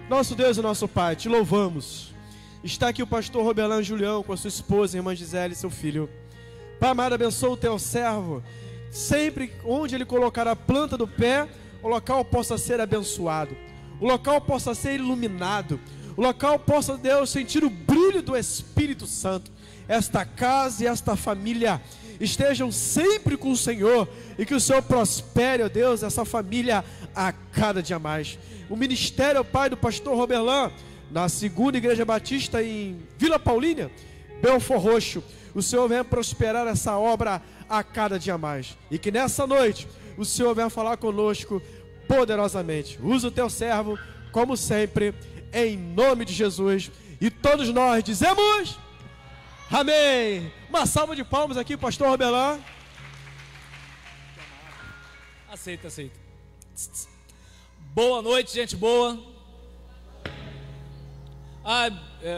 Nosso Deus e nosso Pai, te louvamos. Está aqui o pastor Roberlan Julião com a sua esposa, a irmã Gisele e seu filho. Pai amado, abençoa o teu servo. Sempre onde ele colocar a planta do pé, o local possa ser abençoado, o local possa ser iluminado, o local possa, Deus, sentir o brilho do Espírito Santo. Esta casa e esta família estejam sempre com o Senhor, e que o Senhor prospere, ó Deus, essa família a cada dia mais. O ministério, ó Pai, do pastor Roberlan, na segunda igreja batista em Vila Paulínia, Belfor Roxo, o Senhor venha prosperar essa obra a cada dia mais, e que nessa noite o Senhor venha falar conosco poderosamente. Usa o teu servo como sempre, em nome de Jesus, e todos nós dizemos amém. Uma salva de palmas aqui, pastor Roberlan. Aceita. Boa noite, gente boa.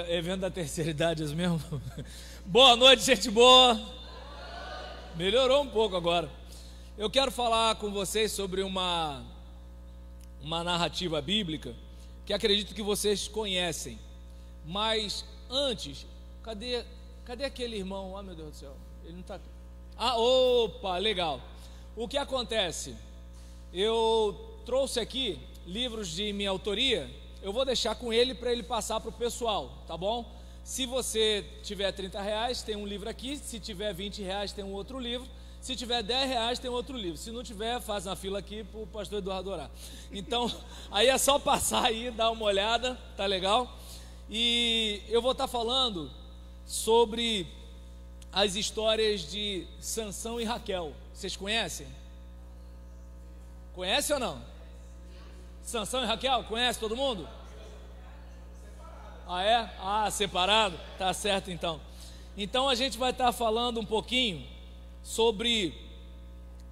Evento da terceira idade mesmo. Boa noite, gente boa. Melhorou um pouco agora. Eu quero falar com vocês sobre uma narrativa bíblica que acredito que vocês conhecem. Mas antes, cadê aquele irmão? Ah, meu Deus do céu, ele não está aqui. Opa, legal. O que acontece? Eu trouxe aqui livros de minha autoria. Eu vou deixar com ele para ele passar para o pessoal, tá bom? Se você tiver R$30, tem um livro aqui. Se tiver R$20, tem um outro livro. Se tiver R$10, tem outro livro. Se não tiver, faz uma fila aqui para o pastor Eduardo orar. Então, aí é só passar aí, dar uma olhada, tá legal? E eu vou estar falando sobre as histórias de Sansão e Raquel. Vocês conhecem? Conhece ou não? Sansão e Raquel, conhece todo mundo? Separado? Tá certo então. Então a gente vai estar falando um pouquinho sobre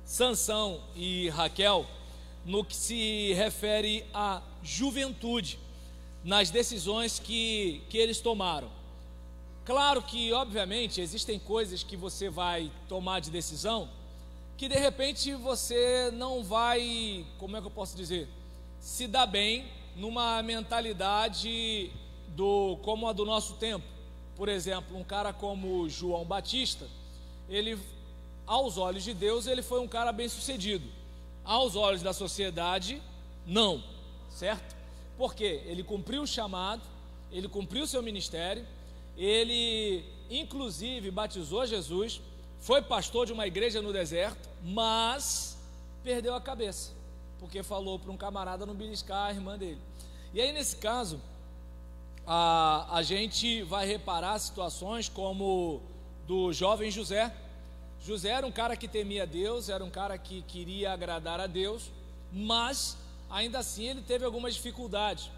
Sansão e Raquel no que se refere à juventude, nas decisões que eles tomaram. Claro que, obviamente, existem coisas que você vai tomar de decisão que de repente você não vai, como é que eu posso dizer, se dar bem numa mentalidade como a do nosso tempo. Por exemplo, um cara como João Batista, ele, aos olhos de Deus, ele foi um cara bem sucedido. Aos olhos da sociedade, não, certo? Porque ele cumpriu o chamado, ele cumpriu o seu ministério, ele inclusive batizou Jesus, foi pastor de uma igreja no deserto, mas perdeu a cabeça, porque falou para um camarada não beliscar a irmã dele. E aí nesse caso, a gente vai reparar situações como do jovem José. José era um cara que temia Deus, era um cara que queria agradar a Deus, mas ainda assim ele teve algumas dificuldades.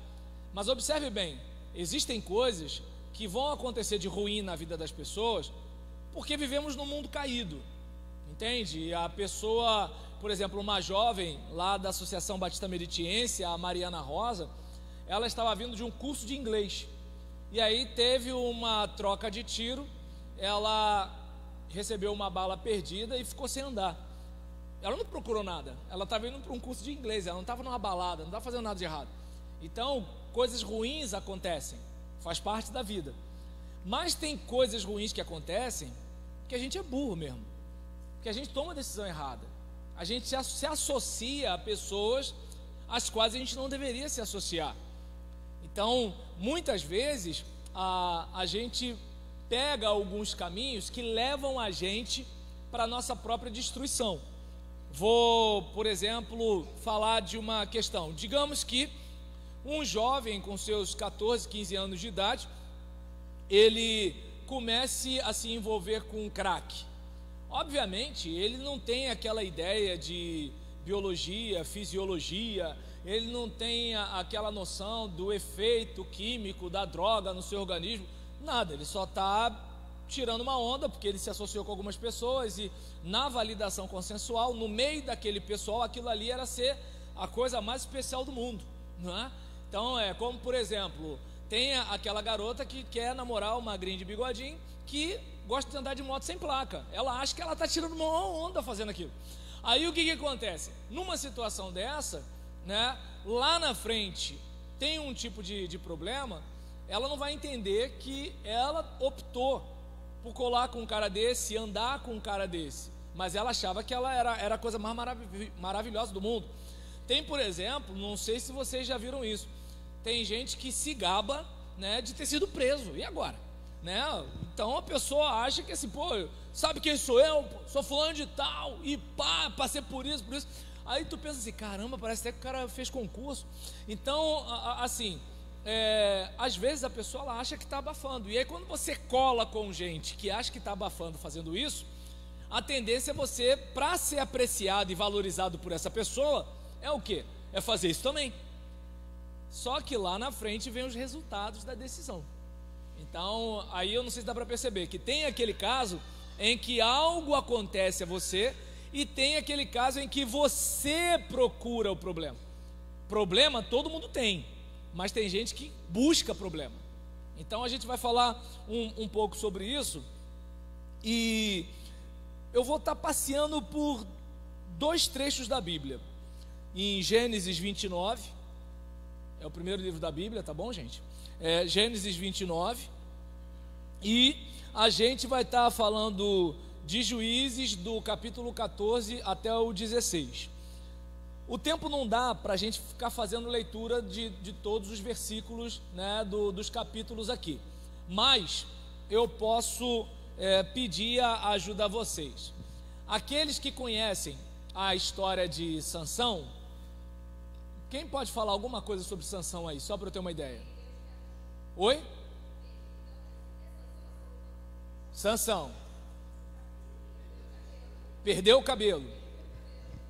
Mas observe bem, existem coisas que vão acontecer de ruim na vida das pessoas porque vivemos num mundo caído, entende? A pessoa, por exemplo, uma jovem lá da Associação Batista Meritiense, a Mariana Rosa, ela estava vindo de um curso de inglês, e aí teve uma troca de tiro, ela recebeu uma bala perdida e ficou sem andar. Ela não procurou nada, ela estava indo para um curso de inglês, ela não estava numa balada, não estava fazendo nada de errado. Então, coisas ruins acontecem, faz parte da vida. Mas tem coisas ruins que acontecem que a gente é burro mesmo, que a gente toma a decisão errada, a gente se associa a pessoas às quais a gente não deveria se associar. Então, muitas vezes, a gente pega alguns caminhos que levam a gente para a nossa própria destruição. Vou, por exemplo, falar de uma questão. Digamos que um jovem com seus 14, 15 anos de idade, ele comece a se envolver com crack. Obviamente, ele não tem aquela ideia de biologia, fisiologia, ele não tem aquela noção do efeito químico da droga no seu organismo, nada, ele só está tirando uma onda, porque ele se associou com algumas pessoas, e na validação consensual, no meio daquele pessoal, aquilo ali era ser a coisa mais especial do mundo, não é? Então é como, por exemplo, tem aquela garota que quer namorar uma magrinha de bigodinho, que gosta de andar de moto sem placa, ela acha que ela está tirando uma onda fazendo aquilo. Aí o que acontece? Numa situação dessa, né, lá na frente, tem um tipo de problema, ela não vai entender que ela optou por colar com um cara desse, andar com um cara desse, mas ela achava que ela era a coisa mais maravilhosa do mundo. Tem, por exemplo, não sei se vocês já viram isso, tem gente que se gaba, né, de ter sido preso, e agora? Né? Então a pessoa acha que assim, pô, sabe quem sou eu? Sou fulano de tal, e pá, passei por isso. Aí tu pensa assim, caramba, parece até que o cara fez concurso. Então, assim, às vezes a pessoa ela acha que está abafando, e aí quando você cola com gente que acha que está abafando fazendo isso, a tendência é você, para ser apreciado e valorizado por essa pessoa, é o quê? É fazer isso também. Só que lá na frente vem os resultados da decisão. Então, aí eu não sei se dá para perceber que tem aquele caso em que algo acontece a você e tem aquele caso em que você procura o problema. Problema todo mundo tem, mas tem gente que busca problema. Então a gente vai falar um pouco sobre isso, e eu vou estar passeando por 2 trechos da Bíblia. Em Gênesis 29, é o primeiro livro da Bíblia, tá bom, gente? Gênesis 29, e a gente vai estar falando de Juízes do capítulo 14 até o 16. O tempo não dá para a gente ficar fazendo leitura de todos os versículos, né, dos capítulos aqui, mas eu posso pedir a ajuda a vocês. Aqueles que conhecem a história de Sansão, quem pode falar alguma coisa sobre Sansão aí, só para eu ter uma ideia? Oi? Sansão perdeu o cabelo.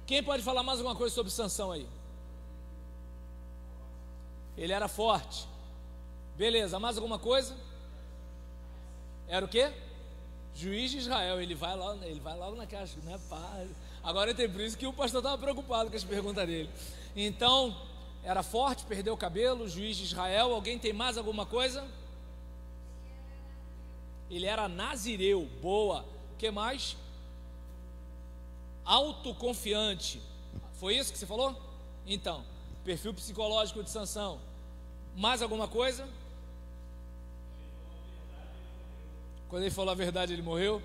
Quem pode falar mais alguma coisa sobre Sansão aí? Ele era forte. Beleza, mais alguma coisa? Era o quê? Juiz de Israel. Ele vai logo naquela, né, pá. Agora tem por isso que o pastor estava preocupado com as perguntas dele. Então, era forte, perdeu o cabelo, juiz de Israel. Alguém tem mais alguma coisa? Ele era nazireu, boa. O que mais? Autoconfiante. Foi isso que você falou? Então, perfil psicológico de Sansão. Mais alguma coisa? Quando ele falou a verdade, ele morreu?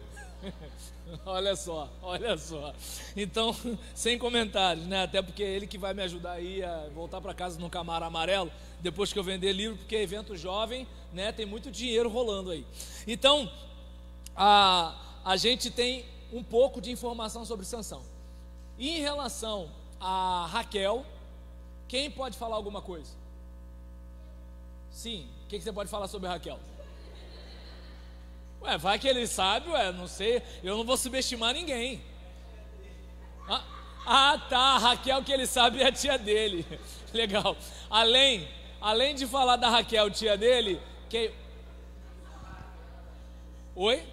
Olha só. Então, sem comentários, né? Até porque é ele que vai me ajudar aí a voltar para casa no Camaro amarelo, depois que eu vender livro, porque evento jovem, né? Tem muito dinheiro rolando aí. Então, a gente tem um pouco de informação sobre Sansão. E em relação a Raquel, quem pode falar alguma coisa? Sim, o que você pode falar sobre Raquel? Vai que ele sabe, não sei, eu não vou subestimar ninguém. Tá, Raquel que ele sabe é a tia dele. Legal. Além de falar da Raquel, tia dele, Oi?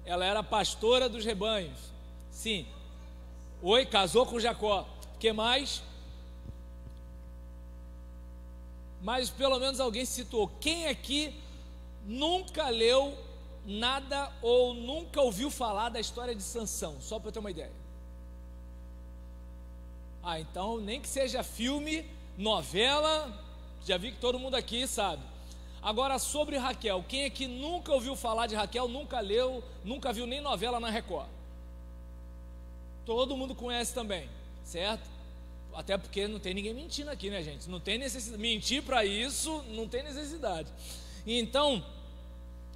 Ela era pastora dos rebanhos. Sim. Oi, casou com Jacó. O que mais? Mas pelo menos alguém citou. Quem aqui nunca leu nada ou nunca ouviu falar da história de Sansão? Só para eu ter uma ideia. Então nem que seja filme, novela, já vi que todo mundo aqui sabe. Agora sobre Raquel, quem aqui nunca ouviu falar de Raquel, nunca leu, nunca viu nem novela na Record? Todo mundo conhece também, certo? Até porque não tem ninguém mentindo aqui, né, gente? Não tem necessidade, mentir para isso não tem necessidade. Então,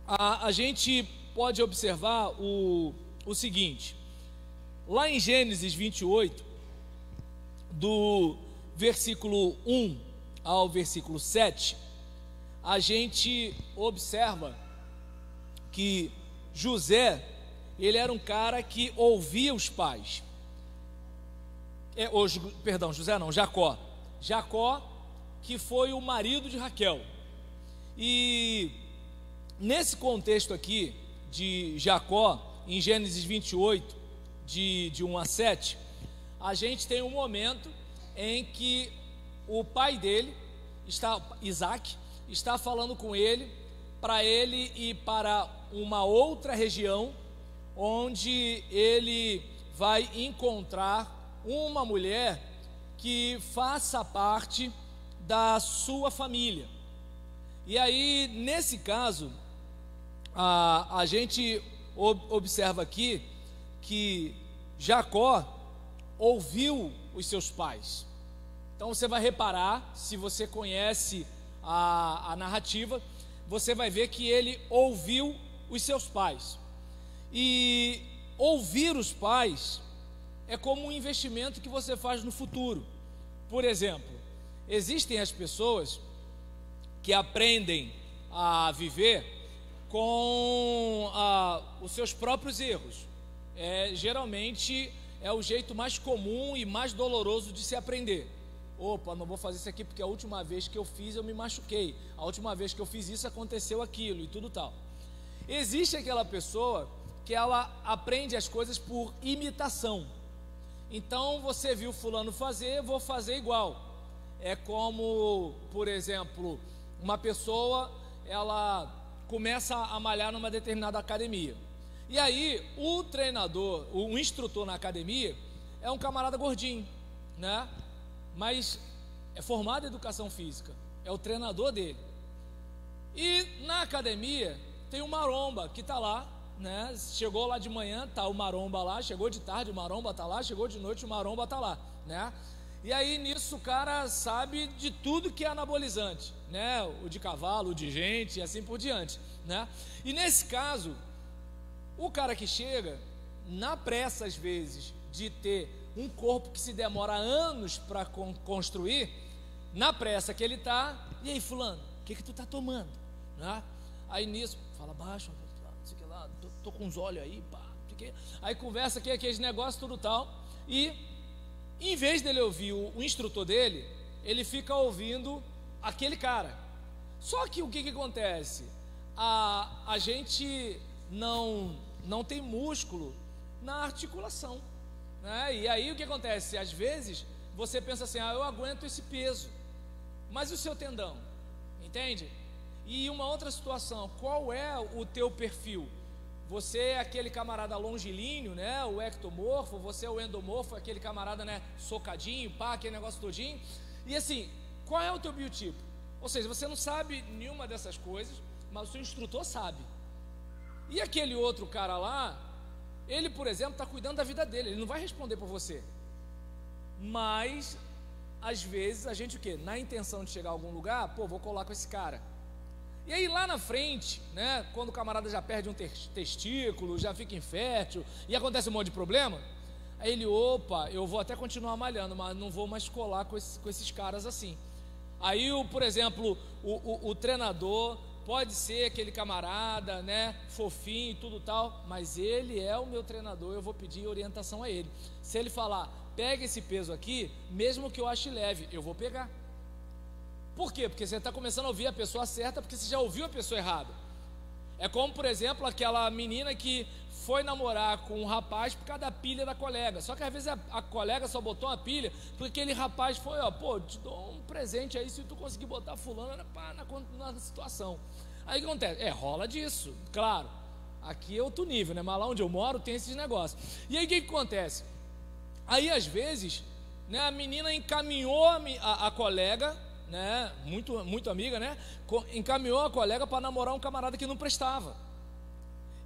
a gente pode observar o seguinte, lá em Gênesis 28, do versículo 1 ao versículo 7, a gente observa que José, ele era um cara que ouvia os pais. Jacó. Jacó, que foi o marido de Raquel. E nesse contexto aqui de Jacó, em Gênesis 28, de 1 a 7, a gente tem um momento em que o pai dele, Isaac, está falando com ele, para ele ir para uma outra região, onde ele vai encontrar uma mulher que faça parte da sua família. E aí, nesse caso, a gente observa aqui que Jacó ouviu os seus pais. Então você vai reparar, se você conhece a narrativa, você vai ver que ele ouviu os seus pais. E ouvir os pais é como um investimento que você faz no futuro. Por exemplo, existem as pessoas que aprendem a viver com os seus próprios erros. Geralmente é o jeito mais comum e mais doloroso de se aprender. Opa, não vou fazer isso aqui porque a última vez que eu fiz eu me machuquei. A última vez que eu fiz isso aconteceu aquilo e tudo tal. Existe aquela pessoa que ela aprende as coisas por imitação. Então você viu fulano fazer, vou fazer igual. É como, por exemplo, uma pessoa, ela começa a malhar numa determinada academia. E aí o treinador, o instrutor na academia é um camarada gordinho, né? Mas é formado em educação física, é o treinador dele. E na academia tem um maromba que está lá, né? Chegou lá de manhã, tá o maromba lá, chegou de tarde, o maromba está lá, chegou de noite, o maromba está lá, né? E aí nisso o cara sabe de tudo que é anabolizante, né? O de cavalo, o de gente e assim por diante, né? E nesse caso, o cara que chega, na pressa às vezes de ter um corpo que se demora anos para construir, na pressa que ele está, e aí fulano, o que tu tá tomando? Né? Aí nisso, fala baixo, não sei o que lá, tô com os olhos aí, pá, não sei o que. Aí conversa aqui, aqueles negócios, tudo tal, e em vez dele ouvir o instrutor dele, ele fica ouvindo aquele cara. Só que o que acontece? A gente não tem músculo na articulação, né? E aí o que acontece? Às vezes você pensa assim, eu aguento esse peso, mas e o seu tendão? Entende? E uma outra situação, qual é o teu perfil? Você é aquele camarada longilíneo, né? O ectomorfo, você é o endomorfo, aquele camarada, né? Socadinho, pá, aquele negócio todinho. E assim, qual é o teu biotipo? Ou seja, você não sabe nenhuma dessas coisas, mas o seu instrutor sabe. E aquele outro cara lá, ele, por exemplo, está cuidando da vida dele, ele não vai responder por você. Mas, às vezes, a gente o quê? Na intenção de chegar a algum lugar, vou colar com esse cara. E aí lá na frente, né, quando o camarada já perde um testículo, já fica infértil, e acontece um monte de problema, aí ele, eu vou até continuar malhando, mas não vou mais colar com esses caras assim. Aí, por exemplo, o treinador pode ser aquele camarada, né, fofinho e tudo tal, mas ele é o meu treinador, eu vou pedir orientação a ele. Se ele falar, pega esse peso aqui, mesmo que eu ache leve, eu vou pegar. Por quê? Porque você está começando a ouvir a pessoa certa, porque você já ouviu a pessoa errada. É como, por exemplo, aquela menina que foi namorar com um rapaz por causa da pilha da colega. Só que às vezes a colega só botou uma pilha porque aquele rapaz foi, te dou um presente aí se tu conseguir botar fulano na situação. Aí o que acontece? Rola disso, claro. Aqui é outro nível, né? Mas lá onde eu moro tem esses negócios. E aí o que acontece? Aí às vezes, né, a menina encaminhou a colega, né, muito amiga, né, encaminhou a colega para namorar um camarada que não prestava.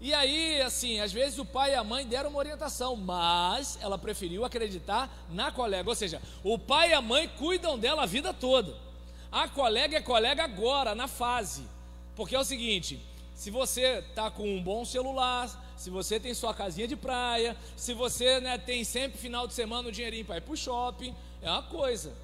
E aí, assim, às vezes o pai e a mãe deram uma orientação, mas ela preferiu acreditar na colega. Ou seja, o pai e a mãe cuidam dela a vida toda. A colega é colega agora, na fase. Porque é o seguinte, se você está com um bom celular, se você tem sua casinha de praia, se você, né, tem sempre final de semana um dinheirinho para ir para o shopping, é uma coisa.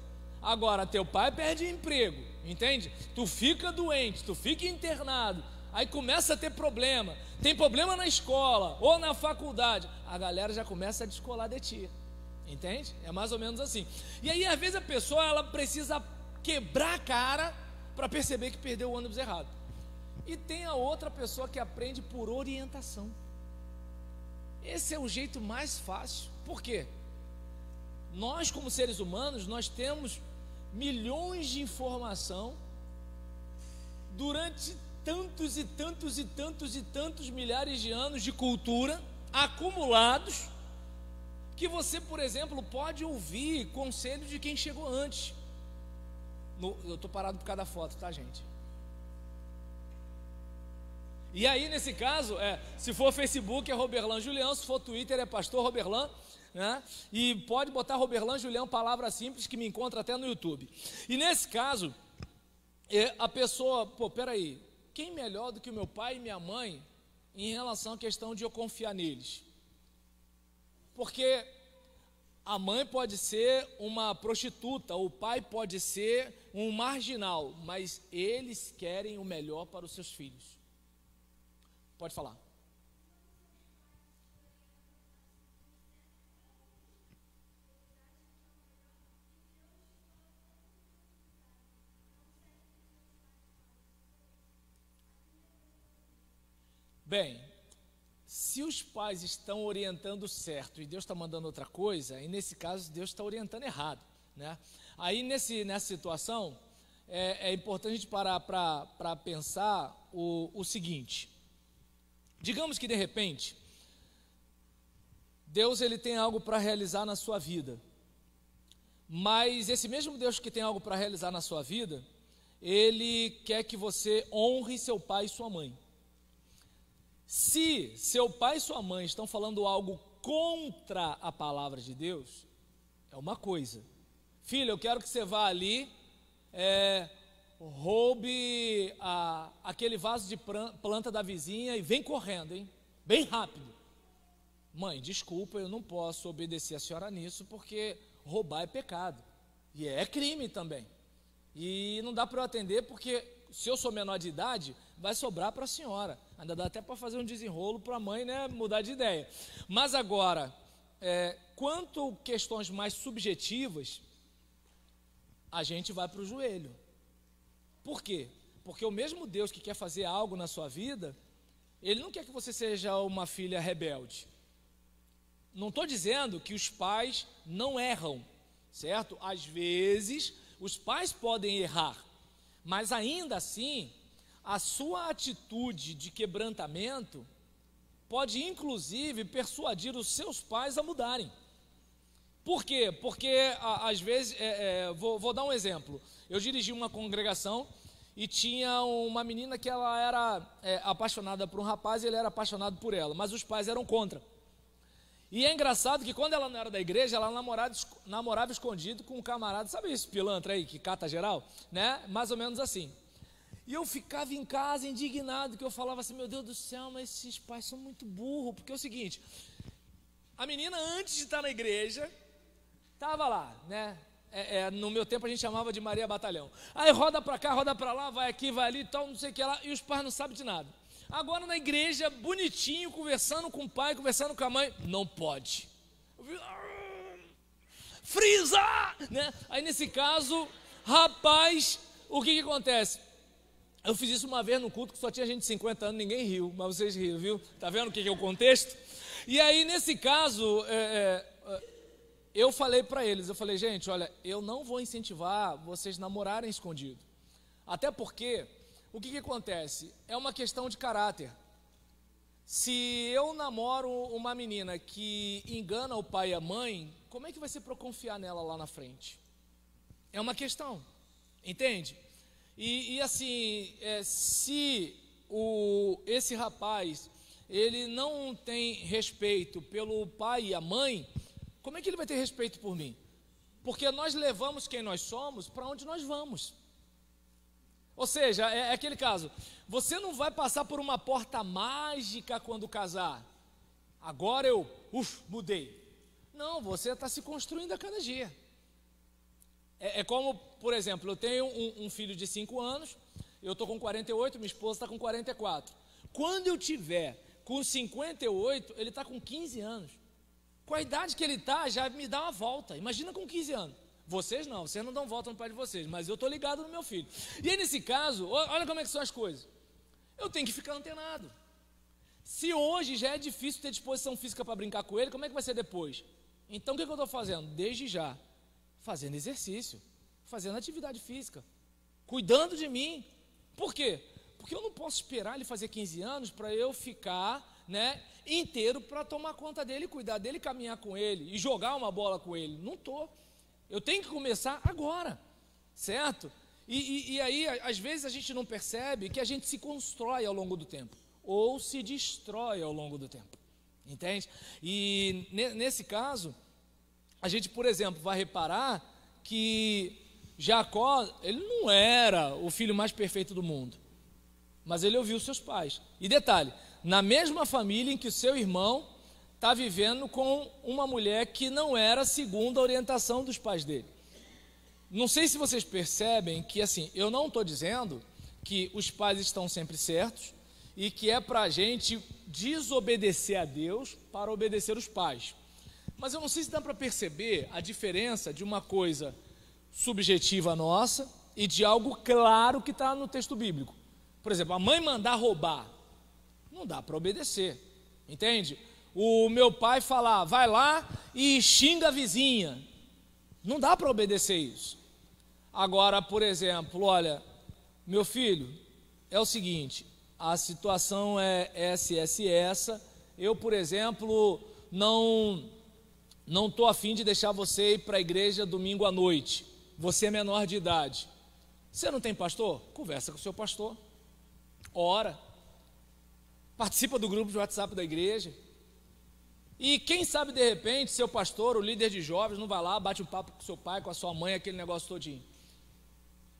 Agora, teu pai perde emprego, entende? Tu fica doente, tu fica internado, aí começa a ter problema, tem problema na escola ou na faculdade, a galera já começa a descolar de ti, entende? É mais ou menos assim. E aí às vezes a pessoa, ela precisa quebrar a cara para perceber que perdeu o ônibus errado. E tem a outra pessoa que aprende por orientação. Esse é o jeito mais fácil. Por quê? Nós, como seres humanos, nós temos milhões de informação durante tantos e tantos e tantos e tantos milhares de anos de cultura acumulados, que você, por exemplo, pode ouvir conselho de quem chegou antes. Eu estou parado por causa da foto, tá, gente? E aí, nesse caso, se for Facebook é Roberlan Julião, se for Twitter é Pastor Roberlan, né? E pode botar Roberlan Julião, palavra simples, que me encontra até no YouTube. E nesse caso, a pessoa, peraí, quem melhor do que o meu pai e minha mãe em relação à questão de eu confiar neles? Porque a mãe pode ser uma prostituta, o pai pode ser um marginal, mas eles querem o melhor para os seus filhos. Pode falar. Bem, se os pais estão orientando certo e Deus está mandando outra coisa, e nesse caso Deus está orientando errado, né? Aí nessa situação é importante a gente parar para pensar o seguinte: digamos que de repente Deus ele tem algo para realizar na sua vida, mas esse mesmo Deus que tem algo para realizar na sua vida, ele quer que você honre seu pai e sua mãe. Se seu pai e sua mãe estão falando algo contra a palavra de Deus, é uma coisa. Filho, eu quero que você vá ali, roube aquele vaso de planta da vizinha e vem correndo, hein? Bem rápido. Mãe, desculpa, eu não posso obedecer a senhora nisso, porque roubar é pecado. E é crime também. E não dá para eu atender, porque se eu sou menor de idade, vai sobrar para a senhora. Ainda dá até para fazer um desenrolo para a mãe, né, mudar de ideia. Mas agora, quanto questões mais subjetivas, a gente vai para o joelho. Por quê? Porque o mesmo Deus que quer fazer algo na sua vida, Ele não quer que você seja uma filha rebelde. Não estou dizendo que os pais não erram, certo? Às vezes, os pais podem errar, mas ainda assim, a sua atitude de quebrantamento pode inclusive persuadir os seus pais a mudarem. Por quê? Porque às vezes, vou dar um exemplo. Eu dirigi uma congregação e tinha uma menina que ela era apaixonada por um rapaz e ele era apaixonado por ela, mas os pais eram contra. E é engraçado que quando ela não era da igreja, ela namorava escondido com um camarada, sabe esse pilantra aí que cata geral? Né? Mais ou menos assim. E eu ficava em casa indignado, que eu falava assim, meu Deus do céu, mas esses pais são muito burros, porque é o seguinte, a menina antes de estar na igreja, estava lá, né? No meu tempo a gente chamava de Maria Batalhão. Aí roda para cá, roda para lá, vai aqui, vai ali e tal, não sei o que lá, e os pais não sabem de nada. Agora na igreja, bonitinho, conversando com o pai, conversando com a mãe, não pode. Frisa! Né? Aí nesse caso, rapaz, o que acontece? Eu fiz isso uma vez no culto que só tinha gente de 50 anos, ninguém riu, mas vocês riram, viu? Tá vendo o que é o contexto? E aí nesse caso, eu falei para eles, eu falei, gente, olha, eu não vou incentivar vocês namorarem escondido. Até porque, o que acontece? É uma questão de caráter. Se eu namoro uma menina que engana o pai e a mãe, como é que vai ser para eu confiar nela lá na frente? É uma questão, entende? E assim, se esse rapaz, ele não tem respeito pelo pai e a mãe, como é que ele vai ter respeito por mim? Porque nós levamos quem nós somos para onde nós vamos. Ou seja, é aquele caso, você não vai passar por uma porta mágica quando casar. Agora eu, mudei. Não, você está se construindo a cada dia. É como, por exemplo, eu tenho um filho de 5 anos, eu estou com 48, minha esposa está com 44. Quando eu tiver com 58, ele está com 15 anos. Com a idade que ele está, já me dá uma volta. Imagina com 15 anos. Vocês não dão volta no pai de vocês, mas eu estou ligado no meu filho. E aí nesse caso, olha como é que são as coisas. Eu tenho que ficar antenado. Se hoje já é difícil ter disposição física para brincar com ele, como é que vai ser depois? Então o que eu estou fazendo? Desde já, fazendo exercício, fazendo atividade física, cuidando de mim. Por quê? Porque eu não posso esperar ele fazer 15 anos para eu ficar né, inteiro para tomar conta dele, cuidar dele, caminhar com ele e jogar uma bola com ele. Não estou. Eu tenho que começar agora, certo? E aí, às vezes, a gente não percebe que a gente se constrói ao longo do tempo, ou se destrói ao longo do tempo, entende? E nesse caso, a gente, por exemplo, vai reparar que Jacó, ele não era o filho mais perfeito do mundo, mas ele ouviu seus pais. E detalhe, na mesma família em que o seu irmão está vivendo com uma mulher que não era segundo a orientação dos pais dele. Não sei se vocês percebem que, assim, eu não estou dizendo que os pais estão sempre certos e que é para a gente desobedecer a Deus para obedecer os pais. Mas eu não sei se dá para perceber a diferença de uma coisa subjetiva nossa e de algo claro que está no texto bíblico. Por exemplo, a mãe mandar roubar, não dá para obedecer, entende? O meu pai falar, vai lá e xinga a vizinha, não dá para obedecer isso. Agora, por exemplo, olha, meu filho, é o seguinte, a situação é essa, eu, por exemplo, não estou a fim de deixar você ir para a igreja domingo à noite, você é menor de idade, você não tem pastor? Conversa com o seu pastor, ora, participa do grupo de WhatsApp da igreja, e quem sabe de repente seu pastor, o líder de jovens, não vai lá, bate um papo com seu pai, com a sua mãe, aquele negócio todinho.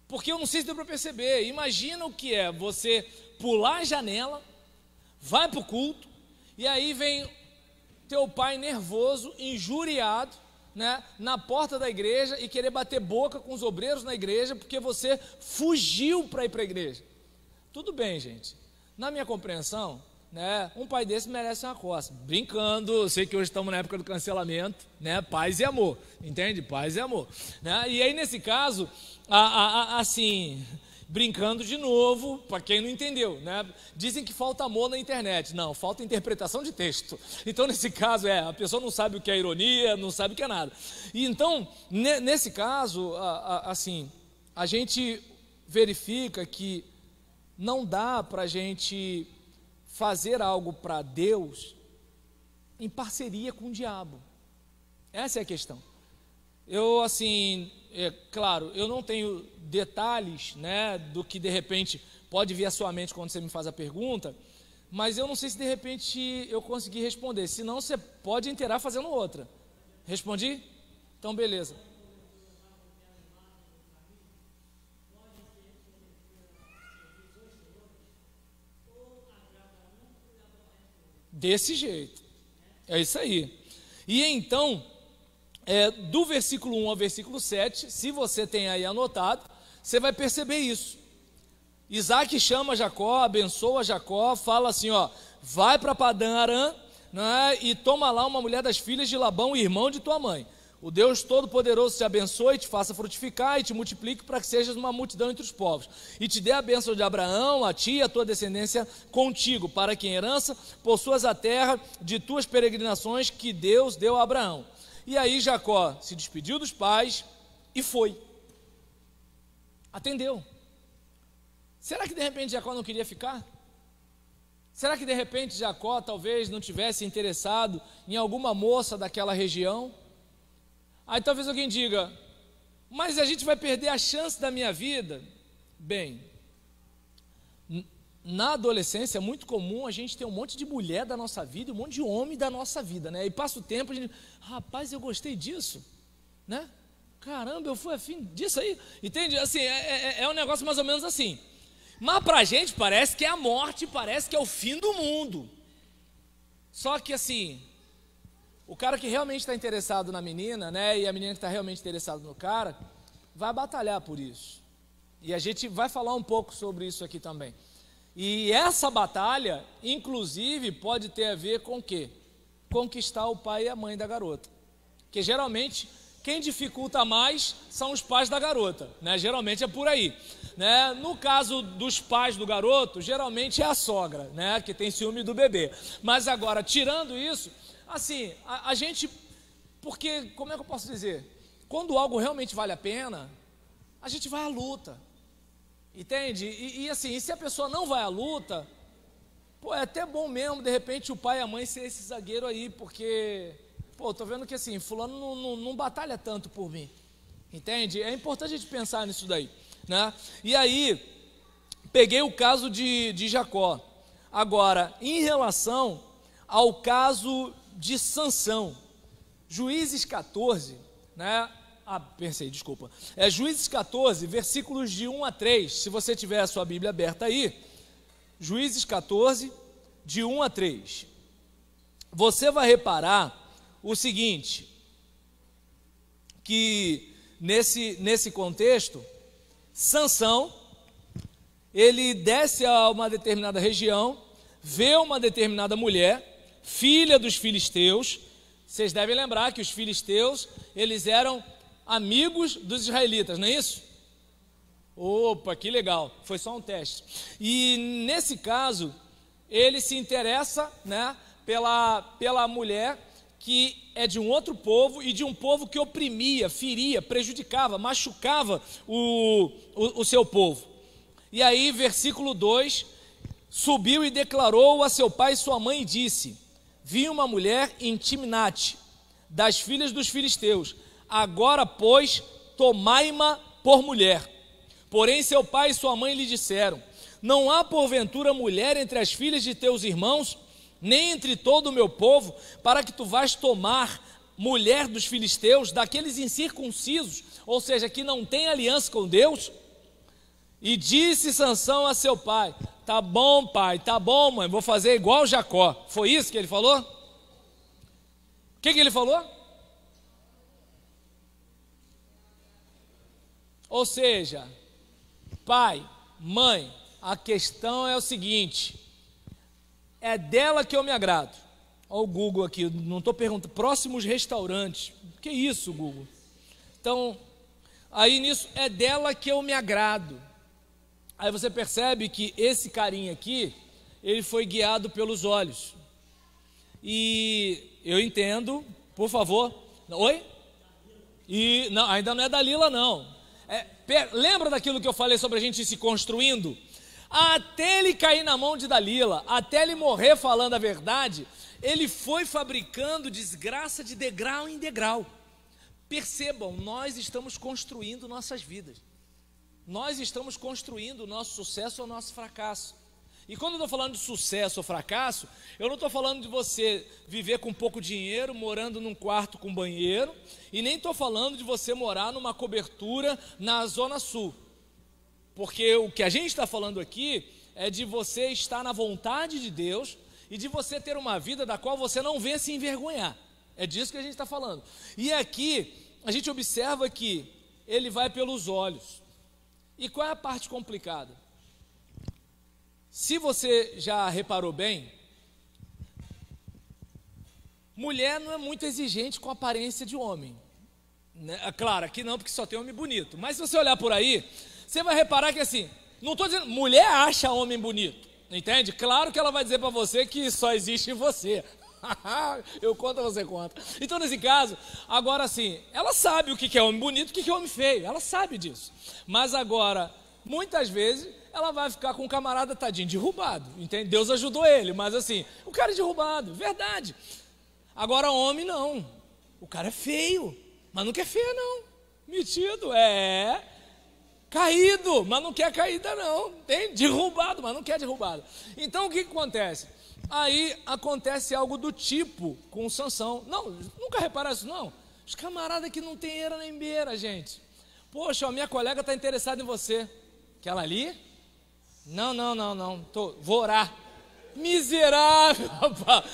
Porque eu não sei se deu para perceber, imagina o que é você pular a janela, vai para o culto, e aí vem teu pai nervoso, injuriado, né, na porta da igreja e querer bater boca com os obreiros na igreja, porque você fugiu para ir para a igreja. Tudo bem, gente, na minha compreensão, né, um pai desse merece uma coça, brincando, eu sei que hoje estamos na época do cancelamento, né, paz e amor, entende? Paz e amor, né? E aí nesse caso, assim, brincando de novo, para quem não entendeu, né, dizem que falta amor na internet, não, falta interpretação de texto, então nesse caso a pessoa não sabe o que é ironia, não sabe o que é nada, e então, nesse caso, assim, a gente verifica que não dá para a gente fazer algo para Deus em parceria com o diabo. Essa é a questão. Eu, assim, claro, eu não tenho detalhes, né, do que de repente pode vir à sua mente quando você me faz a pergunta, mas eu não sei se de repente eu consegui responder, senão você pode inteirar fazendo outra. Respondi? Então beleza. Desse jeito, é isso aí. E então, do versículo 1 ao versículo 7, se você tem aí anotado, você vai perceber isso. Isaac chama Jacó, abençoa Jacó, fala assim, ó, vai para Padã Arã, né, e toma lá uma mulher das filhas de Labão, irmão de tua mãe. O Deus Todo-Poderoso te abençoe, te faça frutificar e te multiplique para que sejas uma multidão entre os povos. E te dê a bênção de Abraão, a ti e a tua descendência contigo, para que em herança possuas a terra de tuas peregrinações que Deus deu a Abraão. E aí Jacó se despediu dos pais e foi. Atendeu. Será que de repente Jacó não queria ficar? Será que de repente Jacó talvez não tivesse interessado em alguma moça daquela região? Aí talvez alguém diga, mas a gente vai perder a chance da minha vida? Bem, na adolescência é muito comum a gente ter um monte de mulher da nossa vida e um monte de homem da nossa vida, né? E passa o tempo, a gente, rapaz, eu gostei disso, né? Caramba, eu fui afim disso aí, entende? Assim, é um negócio mais ou menos assim. Mas pra gente parece que é a morte, parece que é o fim do mundo. Só que assim, o cara que realmente está interessado na menina, né, e a menina que está realmente interessada no cara, vai batalhar por isso. E a gente vai falar um pouco sobre isso aqui também. E essa batalha, inclusive, pode ter a ver com o quê? Conquistar o pai e a mãe da garota. Porque geralmente, quem dificulta mais são os pais da garota, né? Geralmente é por aí, né? No caso dos pais do garoto, geralmente é a sogra, né, que tem ciúme do bebê. Mas agora, tirando isso, assim, a gente, porque, como é que eu posso dizer? Quando algo realmente vale a pena, a gente vai à luta, entende? E assim, e se a pessoa não vai à luta, pô, é até bom mesmo, de repente, o pai e a mãe ser esse zagueiro aí, porque, pô, tô vendo que assim, fulano não batalha tanto por mim, entende? É importante a gente pensar nisso daí, né? E aí, peguei o caso de Jacó. Agora, em relação ao caso de Sansão, Juízes 14, né? Juízes 14, versículos de 1 a 3, se você tiver a sua Bíblia aberta aí, Juízes 14, de 1 a 3, você vai reparar o seguinte, que nesse contexto, Sansão, ele desce a uma determinada região, vê uma determinada mulher, filha dos filisteus. Vocês devem lembrar que os filisteus, eles eram amigos dos israelitas, não é isso? Opa, que legal, foi só um teste. E nesse caso, ele se interessa, né, pela mulher que é de um outro povo e de um povo que oprimia, feria, prejudicava, machucava o seu povo. E aí, versículo 2, subiu e declarou a seu pai e sua mãe e disse: vi uma mulher em Timnate, das filhas dos filisteus, agora, pois, tomai-ma por mulher. Porém, seu pai e sua mãe lhe disseram: não há porventura mulher entre as filhas de teus irmãos, nem entre todo o meu povo, para que tu vás tomar mulher dos filisteus, daqueles incircuncisos, ou seja, que não tem aliança com Deus? E disse Sansão a seu pai: tá bom, pai, tá bom, mãe, vou fazer igual Jacó. Foi isso que ele falou? O que ele falou? Ou seja, pai, mãe, a questão é o seguinte: é dela que eu me agrado. Olha o Google aqui, não estou perguntando, próximos restaurantes. Que isso, Google? Então, aí nisso, é dela que eu me agrado. Aí você percebe que esse carinha aqui, ele foi guiado pelos olhos. E eu entendo, por favor. Oi? E não, ainda não é Dalila, não. Lembra daquilo que eu falei sobre a gente ir se construindo? Até ele cair na mão de Dalila, até ele morrer falando a verdade, ele foi fabricando desgraça de degrau em degrau. Percebam, nós estamos construindo nossas vidas. Nós estamos construindo o nosso sucesso ou o nosso fracasso. E quando eu estou falando de sucesso ou fracasso, eu não estou falando de você viver com pouco dinheiro, morando num quarto com banheiro, e nem estou falando de você morar numa cobertura na Zona Sul. Porque o que a gente está falando aqui é de você estar na vontade de Deus e de você ter uma vida da qual você não venha se envergonhar. É disso que a gente está falando. E aqui, a gente observa que ele vai pelos olhos. E qual é a parte complicada? Se você já reparou bem, mulher não é muito exigente com a aparência de homem, né? Claro, aqui não, porque só tem homem bonito. Mas se você olhar por aí, você vai reparar que assim, não estou dizendo, mulher acha homem bonito, entende? Claro que ela vai dizer para você que só existe em você. Eu conto, você conta. Então nesse caso, agora sim, ela sabe o que é homem bonito, o que é homem feio, ela sabe disso. Mas agora, muitas vezes, ela vai ficar com um camarada tadinho derrubado, entende? Deus ajudou ele, mas assim, o cara é derrubado, verdade. Agora homem não, o cara é feio, mas não quer feia não, metido, caído, mas não quer caída não, entende? Derrubado, mas não quer derrubado. Então o que acontece? Aí acontece algo do tipo com Sansão. Não, nunca repararam isso não? Os camaradas que não tem eira nem beira, gente. Poxa, a minha colega está interessada em você. Aquela ali? Não, vou orar. Miserável, rapaz.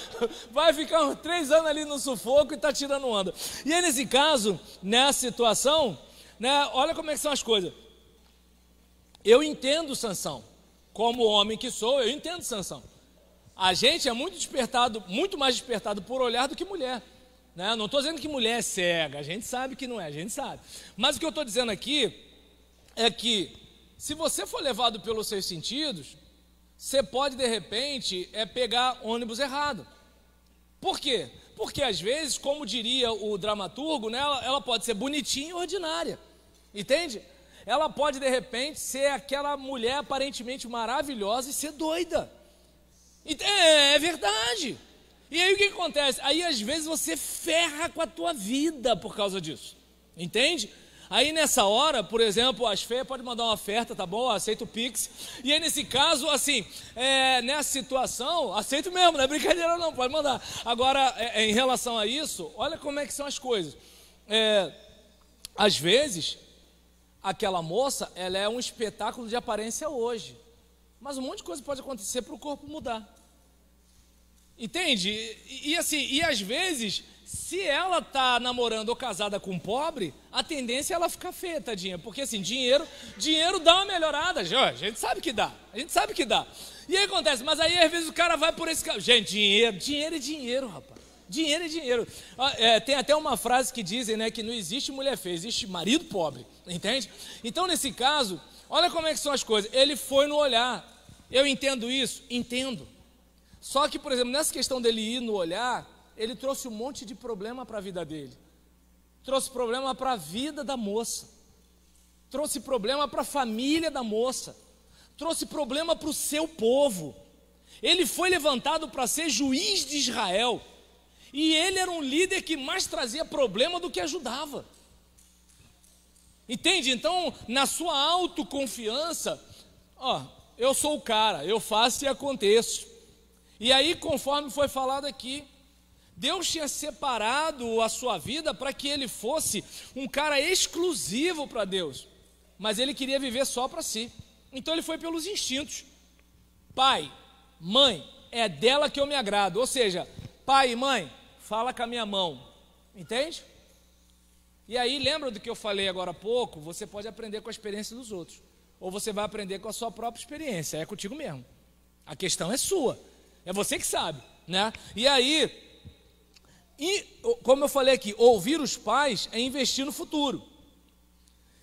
Vai ficar uns 3 anos ali no sufoco e está tirando onda. E aí nesse caso, nessa situação, né, olha como é que são as coisas. Eu entendo Sansão. Como homem que sou, eu entendo Sansão. A gente é muito mais despertado por olhar do que mulher, né? Não estou dizendo que mulher é cega, a gente sabe que não é, a gente sabe. Mas o que eu estou dizendo aqui é que, se você for levado pelos seus sentidos, você pode, de repente, pegar ônibus errado. Por quê? Porque, às vezes, como diria o dramaturgo, né, ela pode ser bonitinha e ordinária, entende? Ela pode, de repente, ser aquela mulher aparentemente maravilhosa e ser doida. É verdade. E aí o que acontece? Aí às vezes você ferra com a tua vida por causa disso, entende? Aí nessa hora, por exemplo, as feias podem mandar uma oferta, tá bom? Aceito o Pix. E aí nesse caso, assim, nessa situação, aceito mesmo, não é brincadeira não, pode mandar. Agora, em relação a isso, olha como é que são as coisas. Às vezes, aquela moça, ela é um espetáculo de aparência hoje. Mas um monte de coisa pode acontecer para o corpo mudar. Entende? E assim, e às vezes, se ela está namorando ou casada com um pobre, a tendência é ela ficar feia, tadinha. Porque assim, dinheiro dá uma melhorada. A gente sabe que dá. E aí acontece, mas aí às vezes o cara vai por esse caminho. Gente, dinheiro é dinheiro, rapaz. Dinheiro é dinheiro. Tem até uma frase que dizem, né, que não existe mulher feia, existe marido pobre. Entende? Então nesse caso, olha como é que são as coisas. Ele foi no olhar. Eu entendo isso? Entendo. Só que, por exemplo, nessa questão dele ir no olhar, ele trouxe um monte de problema para a vida dele. Trouxe problema para a vida da moça. Trouxe problema para a família da moça. Trouxe problema para o seu povo. Ele foi levantado para ser juiz de Israel. E ele era um líder que mais trazia problema do que ajudava. Entende? Então, na sua autoconfiança, eu sou o cara, eu faço e aconteço. E aí, conforme foi falado aqui, Deus tinha separado a sua vida para que ele fosse um cara exclusivo para Deus. Mas ele queria viver só para si. Então ele foi pelos instintos. Pai, mãe, é dela que eu me agrado. Ou seja, pai e mãe, fala com a minha mão. Entende? E aí, lembra do que eu falei agora há pouco? Você pode aprender com a experiência dos outros. Ou você vai aprender com a sua própria experiência. É contigo mesmo. A questão é sua. É você que sabe, né? E aí, como eu falei aqui, ouvir os pais é investir no futuro.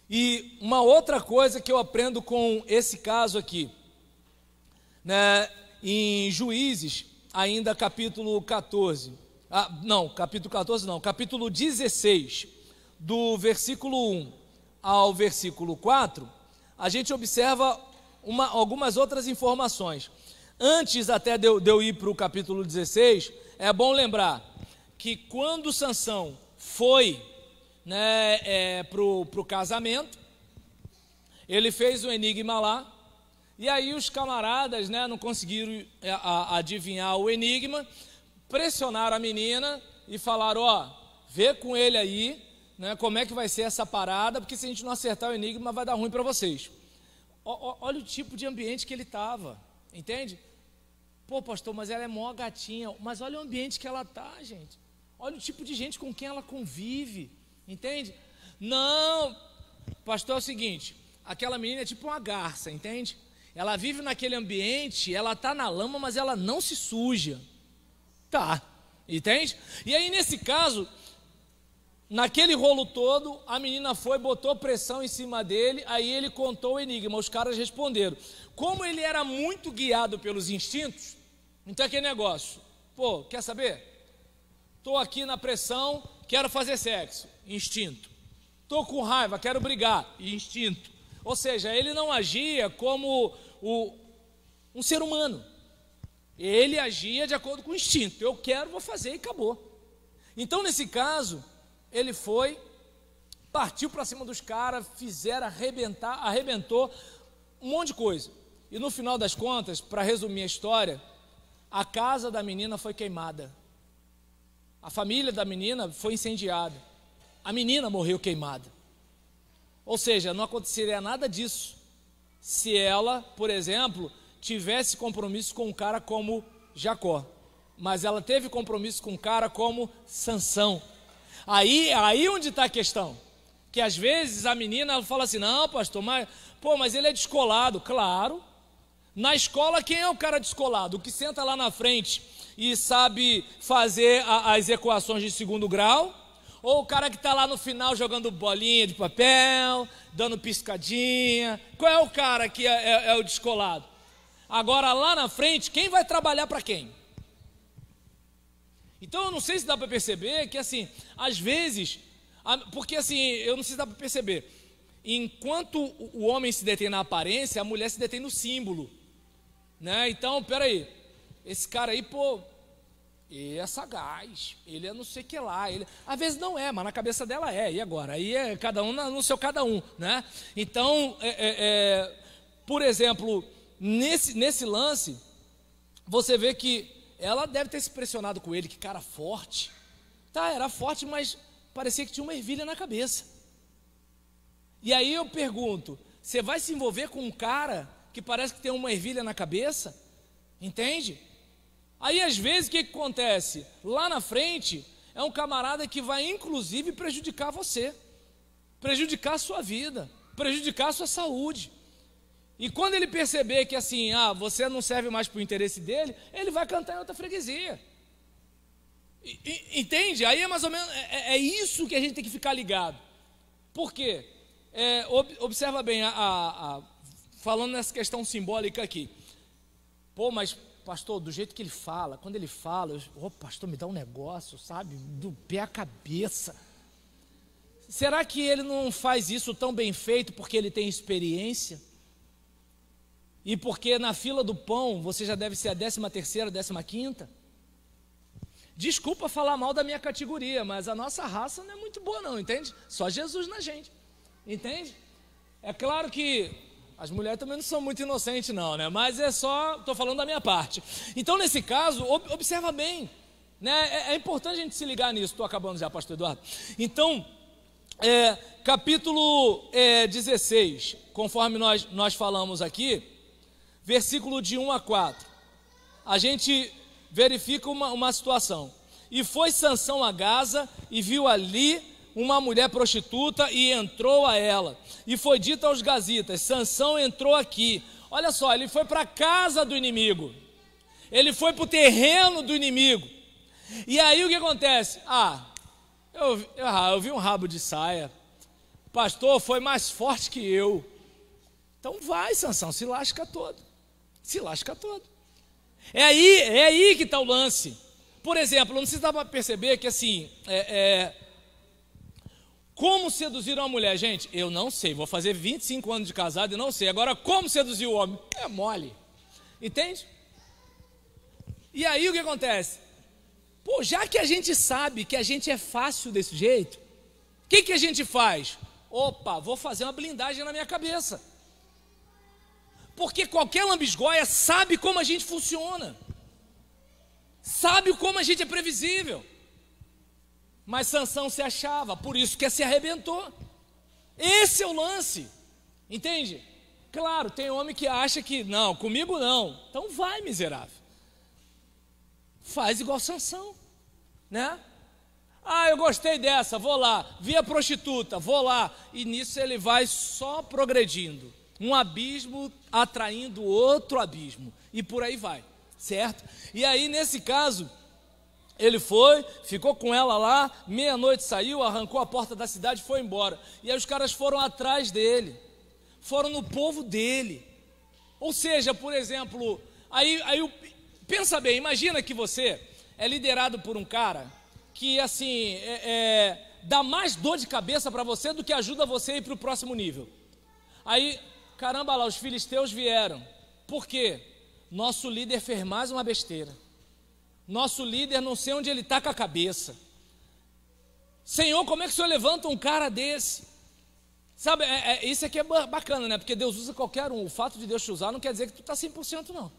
E uma outra coisa que eu aprendo com esse caso aqui, né, em Juízes, ainda capítulo 14, capítulo 16, do versículo 1 ao versículo 4, a gente observa algumas outras informações. Antes até de eu ir para o capítulo 16, é bom lembrar que quando Sansão foi, né, para o casamento, ele fez um enigma lá, e aí os camaradas, né, não conseguiram adivinhar o enigma, pressionaram a menina e falaram, vê com ele aí, né, como é que vai ser essa parada, porque se a gente não acertar o enigma vai dar ruim para vocês. Olha o tipo de ambiente que ele estava, entende? Pô, pastor, mas ela é mó gatinha. Mas olha o ambiente que ela está, gente. Olha o tipo de gente com quem ela convive, entende? Não, pastor, é o seguinte, aquela menina é tipo uma garça, entende? Ela vive naquele ambiente, ela está na lama, mas ela não se suja. Tá, entende? E aí nesse caso, naquele rolo todo, a menina foi, botou pressão em cima dele, aí ele contou o enigma, os caras responderam. Como ele era muito guiado pelos instintos, então aquele negócio, pô, quer saber? Estou aqui na pressão, quero fazer sexo, instinto. Estou com raiva, quero brigar, instinto. Ou seja, ele não agia como um ser humano. Ele agia de acordo com o instinto. Eu quero, vou fazer e acabou. Então nesse caso, ele foi, partiu para cima dos caras, arrebentou um monte de coisa. E no final das contas, para resumir a história, a casa da menina foi queimada. A família da menina foi incendiada. A menina morreu queimada. Ou seja, não aconteceria nada disso se ela, por exemplo, tivesse compromisso com um cara como Jacó. Mas ela teve compromisso com um cara como Sansão. Aí onde está a questão. Que às vezes a menina ela fala assim, não pastor, mas ele é descolado. Claro, na escola quem é o cara descolado? O que senta lá na frente e sabe fazer as equações de segundo grau? Ou o cara que está lá no final jogando bolinha de papel, dando piscadinha? Qual é o cara que é o descolado? Agora lá na frente, quem vai trabalhar para quem? Então eu não sei se dá para perceber que assim, às vezes, porque assim, eu não sei se dá para perceber, enquanto o homem se detém na aparência, a mulher se detém no símbolo, né? Então, peraí, esse cara aí, pô, ele é sagaz, ele é não sei o que lá, ele... às vezes não é, mas na cabeça dela é, e agora? Aí é cada um no seu cada um, né? Então, por exemplo, nesse lance, você vê que ela deve ter se impressionado com ele, que cara forte. Tá, era forte, mas parecia que tinha uma ervilha na cabeça. E aí eu pergunto, você vai se envolver com um cara que parece que tem uma ervilha na cabeça? Entende? Aí às vezes o que acontece? Lá na frente é um camarada que vai inclusive prejudicar você, prejudicar a sua vida, prejudicar a sua saúde. E quando ele perceber que assim, você não serve mais para o interesse dele, ele vai cantar em outra freguesia. Entende? Aí é mais ou menos, é isso que a gente tem que ficar ligado. Por quê? Observa bem, falando nessa questão simbólica aqui. Pô, mas pastor, do jeito que ele fala, quando ele fala, pastor, me dá um negócio, sabe, do pé à cabeça. Será que ele não faz isso tão bem feito porque ele tem experiência? E porque na fila do pão você já deve ser a 13ª, 15ª? Desculpa falar mal da minha categoria, mas a nossa raça não é muito boa não, entende? Só Jesus na gente, entende? É claro que as mulheres também não são muito inocentes não, né? Mas estou falando da minha parte. Então nesse caso, observa bem, né? É importante a gente se ligar nisso. Estou acabando já, pastor Eduardo. Então, capítulo 16, conforme nós falamos aqui, versículo de 1 a 4, a gente verifica uma situação. E foi Sansão a Gaza e viu ali uma mulher prostituta e entrou a ela. E foi dito aos gazitas, Sansão entrou aqui. Olha só, ele foi para a casa do inimigo. Ele foi para o terreno do inimigo. E aí o que acontece? Eu vi um rabo de saia. Pastor, foi mais forte que eu. Então vai, Sansão, se lasca todo. Se lasca todo. É aí que está o lance. Por exemplo, não sei se dá para perceber que assim, como seduzir uma mulher? Gente, eu não sei, vou fazer 25 anos de casado e não sei. Agora, como seduzir o homem? É mole. Entende? E aí o que acontece? Pô, já que a gente sabe que a gente é fácil desse jeito, o que a gente faz? Opa, vou fazer uma blindagem na minha cabeça. Porque qualquer lambisgoia sabe como a gente funciona. Sabe como a gente é previsível. Mas Sansão se achava, por isso que se arrebentou. Esse é o lance. Entende? Claro, tem homem que acha que, não, comigo não. Então vai, miserável. Faz igual Sansão, né? Eu gostei dessa, vou lá. Vi a prostituta, vou lá. E nisso ele vai só progredindo. Um abismo atraindo outro abismo. E por aí vai, certo? E aí nesse caso, ele foi, ficou com ela lá, meia-noite saiu, arrancou a porta da cidade e foi embora. E aí os caras foram atrás dele. Foram no povo dele. Ou seja, por exemplo, pensa bem, imagina que você é liderado por um cara que assim, dá mais dor de cabeça para você do que ajuda você a ir para o próximo nível. Aí, caramba lá, os filisteus vieram. Por quê? Nosso líder fez mais uma besteira. Nosso líder, não sei onde ele está com a cabeça. Senhor, como é que o Senhor levanta um cara desse? Sabe, isso aqui é bacana, né? Porque Deus usa qualquer um. O fato de Deus te usar não quer dizer que tu está 100% não.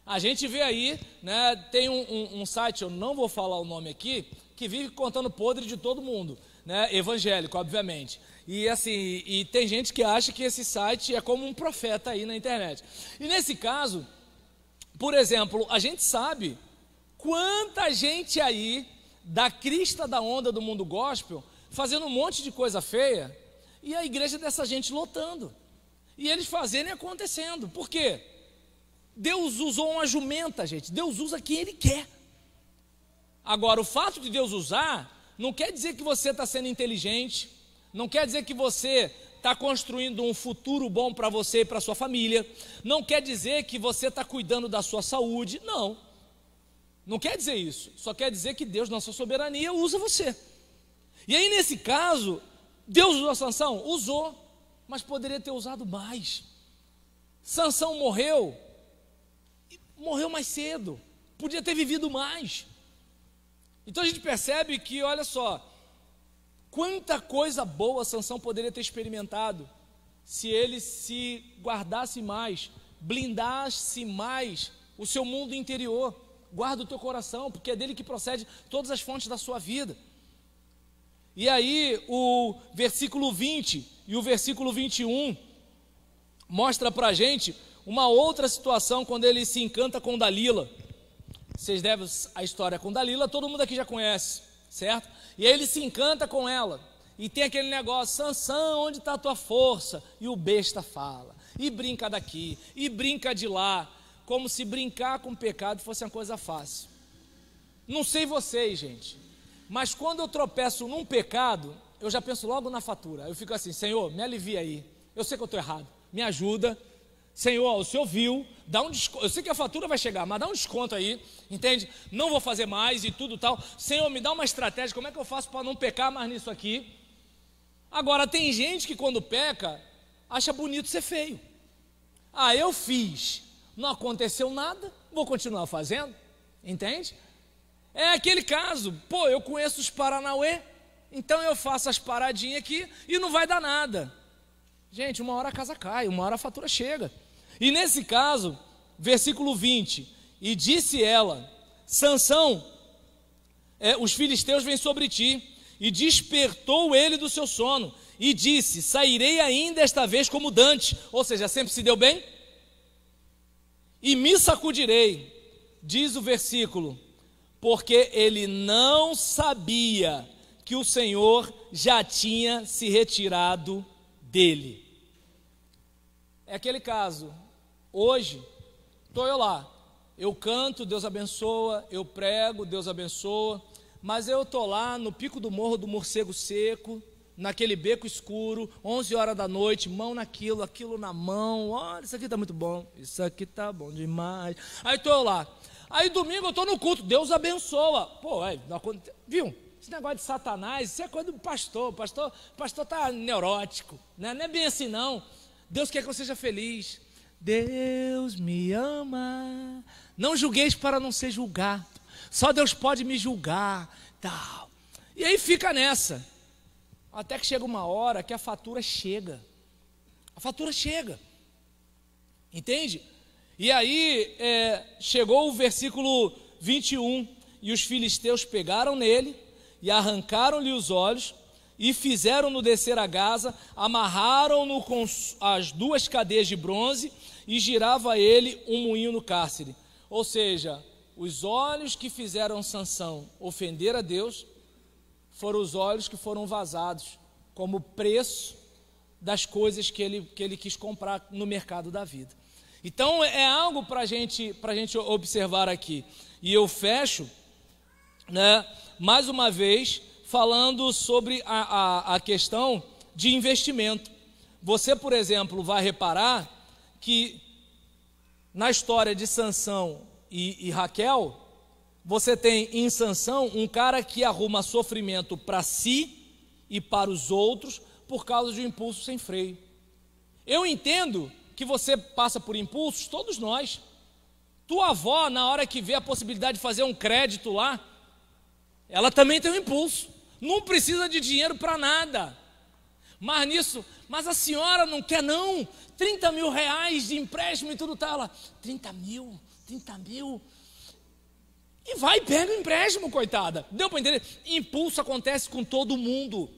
A gente vê aí, né, tem um site, eu não vou falar o nome aqui, que vive contando podre de todo mundo, né, evangélico, obviamente. E assim, e tem gente que acha que esse site é como um profeta aí na internet. E nesse caso, por exemplo, a gente sabe quanta gente aí da crista da onda do mundo gospel fazendo um monte de coisa feia e a igreja dessa gente lotando. E eles fazendo e acontecendo. Por quê? Deus usou uma jumenta, gente. Deus usa quem Ele quer. Agora, o fato de Deus usar não quer dizer que você está sendo inteligente, não quer dizer que você está construindo um futuro bom para você e para sua família, não quer dizer que você está cuidando da sua saúde, não. Não quer dizer isso. Só quer dizer que Deus, na sua soberania, usa você. E aí, nesse caso, Deus usou Sansão? Usou, mas poderia ter usado mais. Sansão morreu. morreu mais cedo, podia ter vivido mais. Então a gente percebe que, olha só, quanta coisa boa Sansão poderia ter experimentado se ele se guardasse mais, blindasse mais o seu mundo interior. Guarda o teu coração, porque é dele que procede todas as fontes da sua vida. E aí o versículo 20 e o versículo 21 mostra pra gente uma outra situação quando ele se encanta com Dalila. Vocês devem a história com Dalila, todo mundo aqui já conhece, certo? E aí ele se encanta com ela. E tem aquele negócio, Sansão, onde está a tua força? E o besta fala, e brinca daqui, e brinca de lá, como se brincar com o pecado fosse uma coisa fácil. Não sei vocês, gente, mas quando eu tropeço num pecado, eu já penso logo na fatura. Eu fico assim, Senhor, me alivia aí, eu sei que eu estou errado, me ajuda. Senhor, o Senhor viu, dá um desconto. Eu sei que a fatura vai chegar, mas dá um desconto aí, entende? Não vou fazer mais e tudo tal. Senhor, me dá uma estratégia, como é que eu faço para não pecar mais nisso aqui? Agora, tem gente que quando peca, acha bonito ser feio. Ah, eu fiz, não aconteceu nada, vou continuar fazendo, entende? É aquele caso, pô, eu conheço os Paranauê, então eu faço as paradinhas aqui e não vai dar nada. Gente, uma hora a casa cai, uma hora a fatura chega. E nesse caso, versículo 20, e disse ela, Sansão, os filisteus vêm sobre ti, e despertou ele do seu sono, e disse, sairei ainda esta vez como Dante, ou seja, sempre se deu bem, e me sacudirei, diz o versículo, porque ele não sabia que o Senhor já tinha se retirado dele. É aquele caso, hoje, estou eu lá, eu canto, Deus abençoa, eu prego, Deus abençoa, mas eu estou lá no pico do morro do morcego seco, naquele beco escuro, 11 horas da noite, mão naquilo, aquilo na mão, olha, isso aqui está muito bom, isso aqui está bom demais. Aí estou eu lá, aí domingo eu estou no culto, Deus abençoa, pô, viu? Esse negócio de Satanás, isso é coisa do pastor, o pastor está neurótico, né? Não é bem assim não, Deus quer que eu seja feliz, Deus me ama, não julgueis para não ser julgado, só Deus pode me julgar, tal. E aí fica nessa, até que chega uma hora que a fatura chega, entende? E aí chegou o versículo 21, e os filisteus pegaram nele, e arrancaram-lhe os olhos, e fizeram-no descer a Gaza, amarraram-no com as 2 cadeias de bronze, e girava ele um moinho no cárcere. Ou seja, os olhos que fizeram Sansão ofender a Deus, foram os olhos que foram vazados, como preço das coisas que ele quis comprar no mercado da vida. Então é algo para a gente observar aqui. E eu fecho, né, mais uma vez, falando sobre a questão de investimento. Você, por exemplo, vai reparar que na história de Sansão e Raquel, você tem em Sansão um cara que arruma sofrimento para si e para os outros por causa de um impulso sem freio. Eu entendo que você passa por impulsos, todos nós. Tua avó, na hora que vê a possibilidade de fazer um crédito lá, ela também tem um impulso, não precisa de dinheiro para nada, mas a senhora não quer não, 30 mil reais de empréstimo e tudo tal, ela, 30 mil, e vai e pega o empréstimo, coitada, deu para entender? Impulso acontece com todo mundo.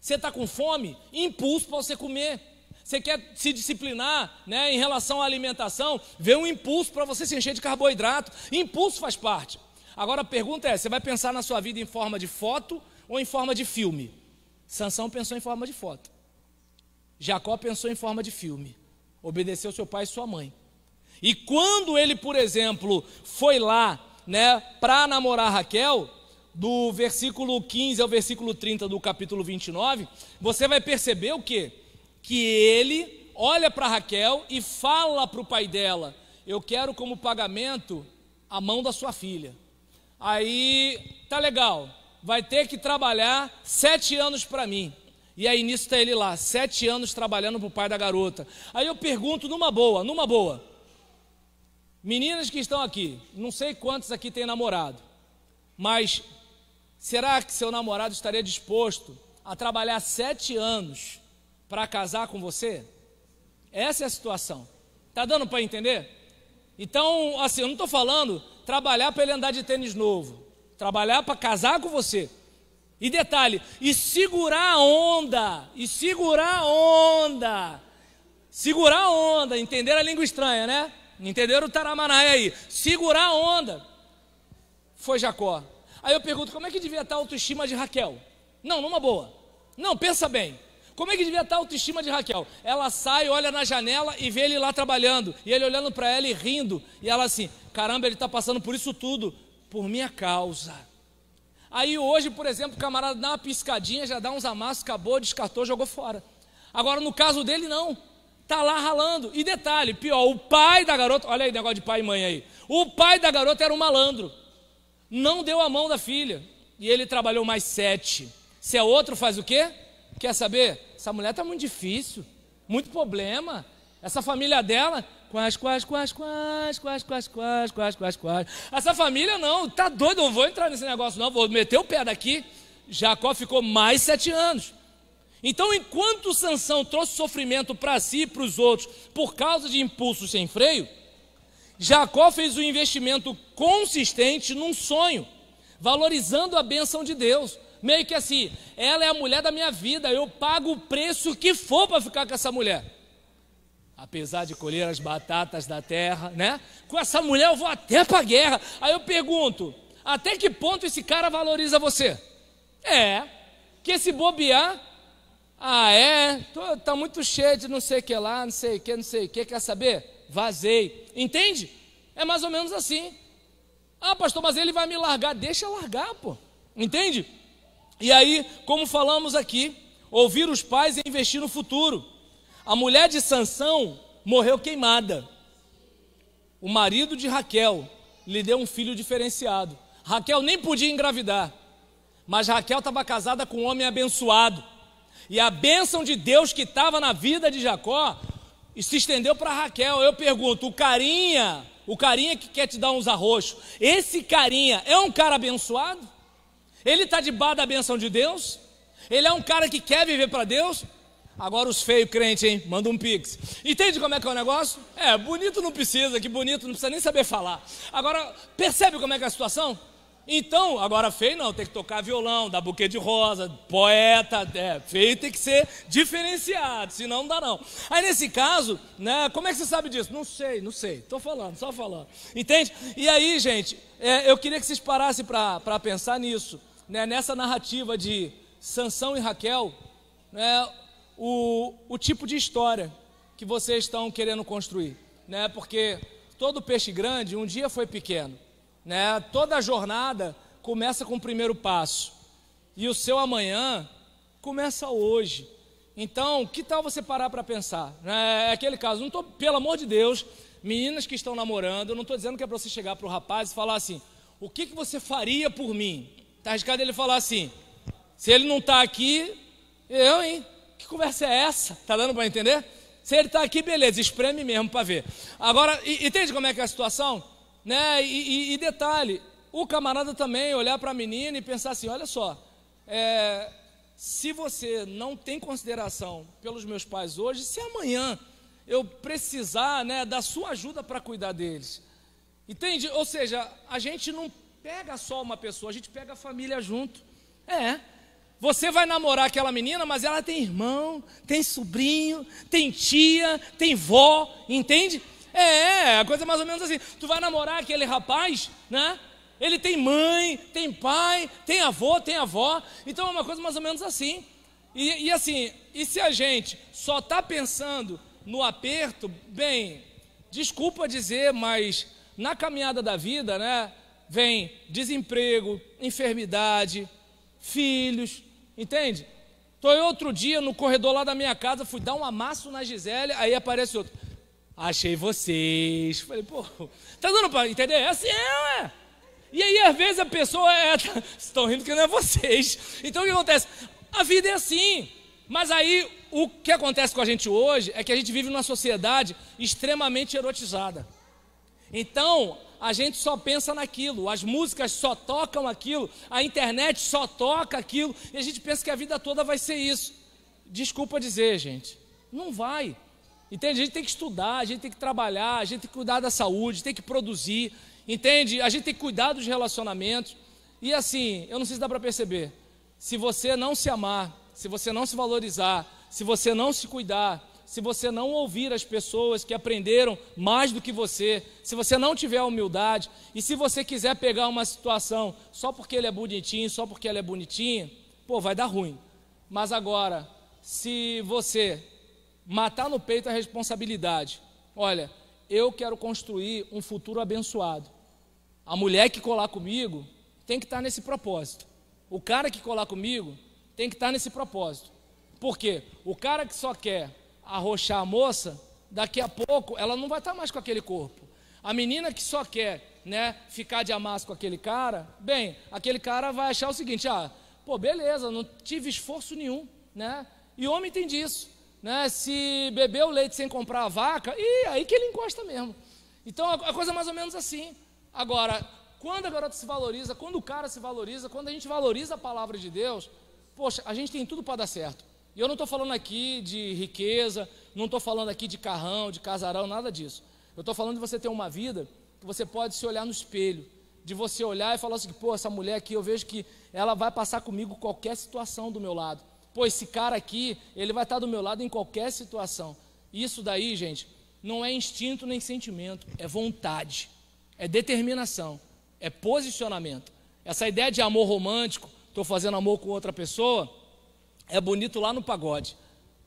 Você está com fome? Impulso para você comer. Você quer se disciplinar, né, em relação à alimentação, vê um impulso para você se encher de carboidrato, impulso faz parte. Agora a pergunta é, você vai pensar na sua vida em forma de foto ou em forma de filme? Sansão pensou em forma de foto, Jacó pensou em forma de filme, obedeceu seu pai e sua mãe. E quando ele, por exemplo, foi lá, né, para namorar Raquel, do versículo 15 ao versículo 30 do capítulo 29, você vai perceber o quê? Que ele olha para Raquel e fala para o pai dela, eu quero como pagamento a mão da sua filha. Aí, tá legal, vai ter que trabalhar 7 anos para mim. E aí nisso está ele lá, 7 anos trabalhando para o pai da garota. Aí eu pergunto numa boa, Meninas que estão aqui, não sei quantos aqui têm namorado, mas será que seu namorado estaria disposto a trabalhar 7 anos para casar com você? Essa é a situação. Tá dando para entender? Então, assim, eu não estou falando trabalhar para ele andar de tênis novo, trabalhar para casar com você. E detalhe, e segurar a onda, segurar a onda, entenderam a língua estranha, né? Entenderam o taramanaia aí, segurar a onda, foi Jacó. Aí eu pergunto, como é que devia estar a autoestima de Raquel? Não, numa boa, não, pensa bem, como é que devia estar a autoestima de Raquel? Ela sai, olha na janela e vê ele lá trabalhando, e ele olhando para ela e rindo, e ela assim, caramba, ele está passando por isso tudo, por minha causa. Aí hoje, por exemplo, o camarada dá uma piscadinha, já dá uns amassos, acabou, descartou, jogou fora. Agora no caso dele não, tá lá ralando. E detalhe, pior, o pai da garota, olha aí negócio de pai e mãe aí, o pai da garota era um malandro, não deu a mão da filha, e ele trabalhou mais 7. Se é outro, faz o quê? Quer saber? Essa mulher está muito difícil, muito problema, essa família dela, essa família não, tá doido, não vou entrar nesse negócio não, vou meter o pé daqui. Jacó ficou mais 7 anos. Então, enquanto Sansão trouxe sofrimento para si e para os outros, por causa de impulsos sem freio, Jacó fez um investimento consistente num sonho, valorizando a bênção de Deus. Meio que assim, ela é a mulher da minha vida, eu pago o preço que for para ficar com essa mulher. Apesar de colher as batatas da terra, né? Com essa mulher eu vou até para a guerra. Aí eu pergunto, até que ponto esse cara valoriza você? Que se bobear, tá muito cheio de não sei o que lá, não sei o que, quer saber? Vazei. Entende? É mais ou menos assim. Ah, pastor, mas ele vai me largar. Deixa largar, pô. Entende? E aí, como falamos aqui, ouvir os pais e investir no futuro. A mulher de Sansão morreu queimada. O marido de Raquel lhe deu um filho diferenciado. Raquel nem podia engravidar, mas Raquel estava casada com um homem abençoado. E a bênção de Deus que estava na vida de Jacó se estendeu para Raquel. Eu pergunto, o carinha que quer te dar uns arroxos, esse carinha é um cara abençoado? Ele está debaixo da bênção de Deus? Ele é um cara que quer viver para Deus? Agora os feios crentes, hein? Manda um pix. Entende como é que é o negócio? Bonito não precisa, que bonito não precisa nem saber falar. Agora, percebe como é que é a situação? Então, agora feio não, tem que tocar violão, dar buquê de rosa, poeta, feio tem que ser diferenciado, senão não dá não. Aí nesse caso, né, como é que você sabe disso? Não sei, estou falando, só falando. Entende? E aí, gente, eu queria que vocês parassem para pensar nisso, né, nessa narrativa de Sansão e Raquel, né, o tipo de história que vocês estão querendo construir, né? Porque todo peixe grande um dia foi pequeno, né? Toda jornada começa com o primeiro passo e o seu amanhã começa hoje. Então, que tal você parar para pensar, né? É aquele caso, não tô, pelo amor de Deus, meninas que estão namorando, eu não estou dizendo que é para você chegar para o rapaz e falar assim, o que você faria por mim? Está arriscado ele falar assim, se ele não está aqui, hein? Que conversa é essa? Tá dando para entender? Se ele está aqui, beleza, espreme mesmo para ver. Agora, entende como é que é a situação? Né? E detalhe, o camarada também olhar para a menina e pensar assim, olha só, se você não tem consideração pelos meus pais hoje, se amanhã eu precisar, né, da sua ajuda para cuidar deles, entende? Ou seja, a gente não pega só uma pessoa, a gente pega a família junto. Você vai namorar aquela menina, mas ela tem irmão, tem sobrinho, tem tia, tem vó, entende? A coisa mais ou menos assim. Tu vai namorar aquele rapaz, né? Ele tem mãe, tem pai, tem avô, tem avó. Então é uma coisa mais ou menos assim. E assim, e se a gente só está pensando no aperto, bem, desculpa dizer, mas na caminhada da vida, né? Vem desemprego, enfermidade, filhos, entende? Estou outro dia no corredor lá da minha casa, fui dar um amasso na Gisele, aí aparece outro. Achei vocês. Falei, pô, tá dando para entender? É assim, E aí, às vezes, a pessoa estão rindo que não é vocês. Então, o que acontece? A vida é assim. Mas aí, o que acontece com a gente hoje é que a gente vive numa sociedade extremamente erotizada. Então, a gente só pensa naquilo, as músicas só tocam aquilo, a internet só toca aquilo, e a gente pensa que a vida toda vai ser isso. Desculpa dizer, gente, não vai. Entende? A gente tem que estudar, a gente tem que trabalhar, a gente tem que cuidar da saúde, tem que produzir, entende? A gente tem que cuidar dos relacionamentos. E assim, eu não sei se dá para perceber, se você não se amar, se você não se valorizar, se você não se cuidar, se você não ouvir as pessoas que aprenderam mais do que você, se você não tiver humildade, e se você quiser pegar uma situação só porque ele é bonitinho, só porque ela é bonitinha, pô, vai dar ruim. Mas agora, se você matar no peito a responsabilidade, olha, eu quero construir um futuro abençoado. A mulher que colar comigo tem que estar nesse propósito. O cara que colar comigo tem que estar nesse propósito. Por quê? O cara que só quer arrochar a moça, daqui a pouco ela não vai estar mais com aquele corpo. A menina que só quer, né, ficar de amasso com aquele cara, bem, aquele cara vai achar o seguinte, pô, beleza, não tive esforço nenhum, né? E homem tem disso, né? Se beber o leite sem comprar a vaca, e aí que ele encosta mesmo. Então a coisa é mais ou menos assim. Agora, quando a garota se valoriza, quando o cara se valoriza, quando a gente valoriza a palavra de Deus, poxa, a gente tem tudo para dar certo. E eu não estou falando aqui de riqueza, não estou falando aqui de carrão, de casarão, nada disso. Eu estou falando de você ter uma vida que você pode se olhar no espelho, de você olhar e falar assim, pô, essa mulher aqui, eu vejo que ela vai passar comigo qualquer situação do meu lado. Pô, esse cara aqui, ele vai estar do meu lado em qualquer situação. Isso daí, gente, não é instinto nem sentimento, é vontade, é determinação, é posicionamento. Essa ideia de amor romântico, estou fazendo amor com outra pessoa, é bonito lá no pagode.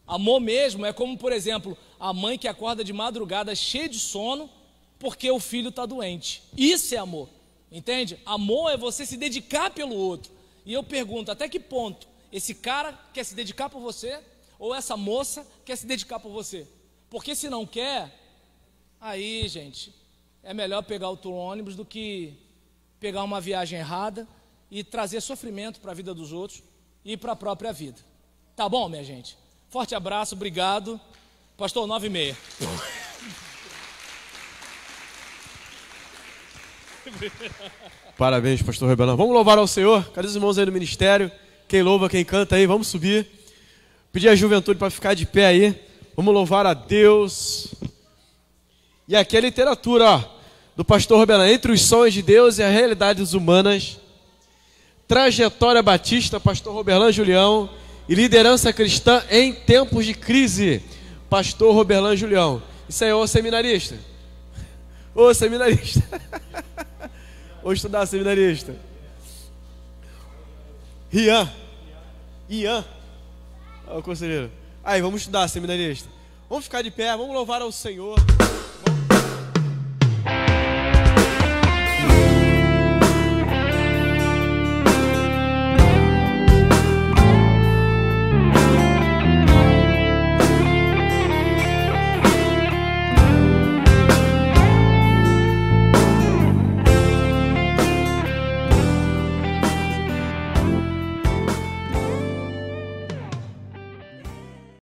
Amor mesmo é como, por exemplo, a mãe que acorda de madrugada cheia de sono porque o filho está doente. Isso é amor, entende? Amor é você se dedicar pelo outro. E eu pergunto, até que ponto esse cara quer se dedicar por você ou essa moça quer se dedicar por você? Porque se não quer, aí, gente, é melhor pegar outro ônibus do que pegar uma viagem errada e trazer sofrimento para a vida dos outros e para a própria vida. Tá bom, minha gente? Forte abraço, obrigado. Pastor, 9h30. Parabéns, pastor Rebelão. Vamos louvar ao Senhor. Cadê os irmãos aí do ministério? Quem louva, quem canta aí, vamos subir. Pedir à juventude para ficar de pé aí. Vamos louvar a Deus. E aqui é a literatura, do pastor Rebelão. Entre os sonhos de Deus e as realidades humanas. Trajetória Batista, pastor Roberlan Julião. E liderança cristã em tempos de crise, pastor Roberlan Julião. Isso aí, ô seminarista. Ô seminarista. Vou estudar, seminarista. Ian. Ó, conselheiro. Aí, vamos estudar, seminarista. Vamos ficar de pé, vamos louvar ao Senhor.